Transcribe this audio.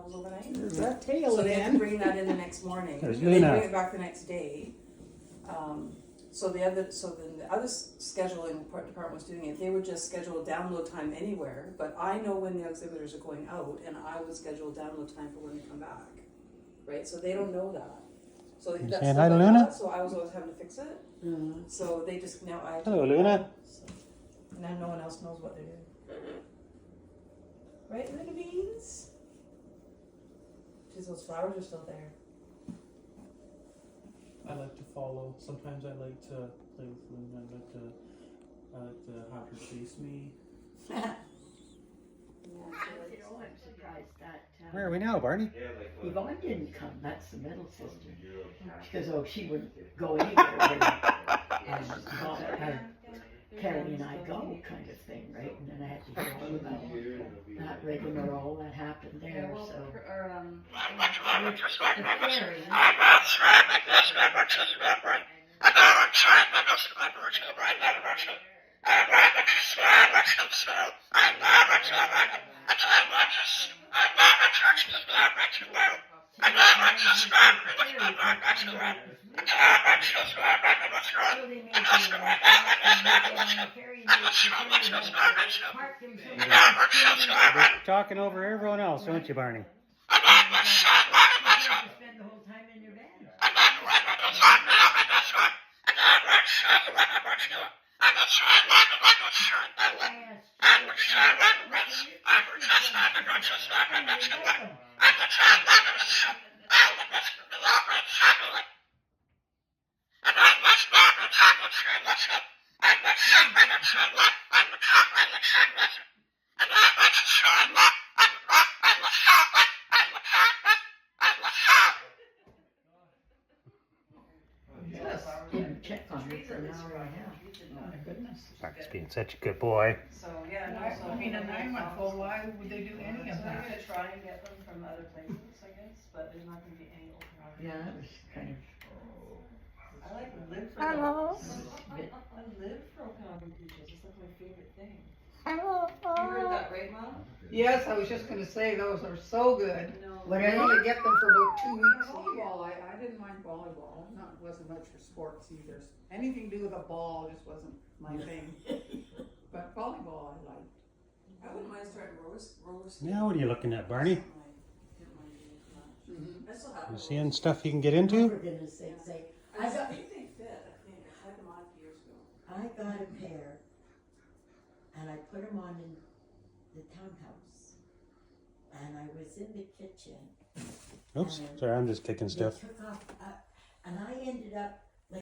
travels overnight. There's that tail So they have to again. bring that in the next morning. There's And they Luna. bring it back the next day. So then the other scheduling department was doing it. They would just schedule a download time anywhere, but I know when the exhibitors are going out, and I would schedule a download time for when they come back. Right? So they don't know that. So that's saying stuff hi to like Luna? that, so I was always having to fix it. So they just now I. Hello, Luna. So, and now no one else knows what they're doing. Right, Luna Beans? Geez, those flowers are still there. I like to follow. Sometimes I like to play with Luna. I like to have her chase me. Yeah, You know, I'm surprised that Where are we now, Barney? Yvonne didn't come. That's the middle sister. Because she wouldn't go anywhere when Carrie and I go, kind of thing, right? And then I had to hear all about that rigmarole that happened there. So with Carrie, You're talking over everyone else, don't you, Barney? spend the whole time in your van. Didn't check on her for an hour and a half. Oh my goodness. Barney's being such a good boy. So yeah, no, so I mean, a 9-month-old, why would they do any So of they're that? gonna try and get them from other places, I guess, but there's not gonna be any open house. Yeah, that was kind of I like to live for Hello. I live for Okanagan peaches. It's like my favorite thing. You heard that, right, Mom? Yes, I was just gonna say, those are so good. No. We only get them for about 2 weeks a year. Volleyball, I didn't mind volleyball. Wasn't much for sports either. Anything to do with a ball just wasn't my thing. But volleyball I liked. I wouldn't mind starting roller skating. Now what are you looking at, Barney? Didn't mind doing that. I still have You roller seeing skates. stuff you can get For into? goodness sake, I think they fit. I think I had them on years ago. I got a pair and I put them on in the townhouse. And I was in the kitchen. Oops, sorry, I'm just kicking They stuff. took off, and I ended up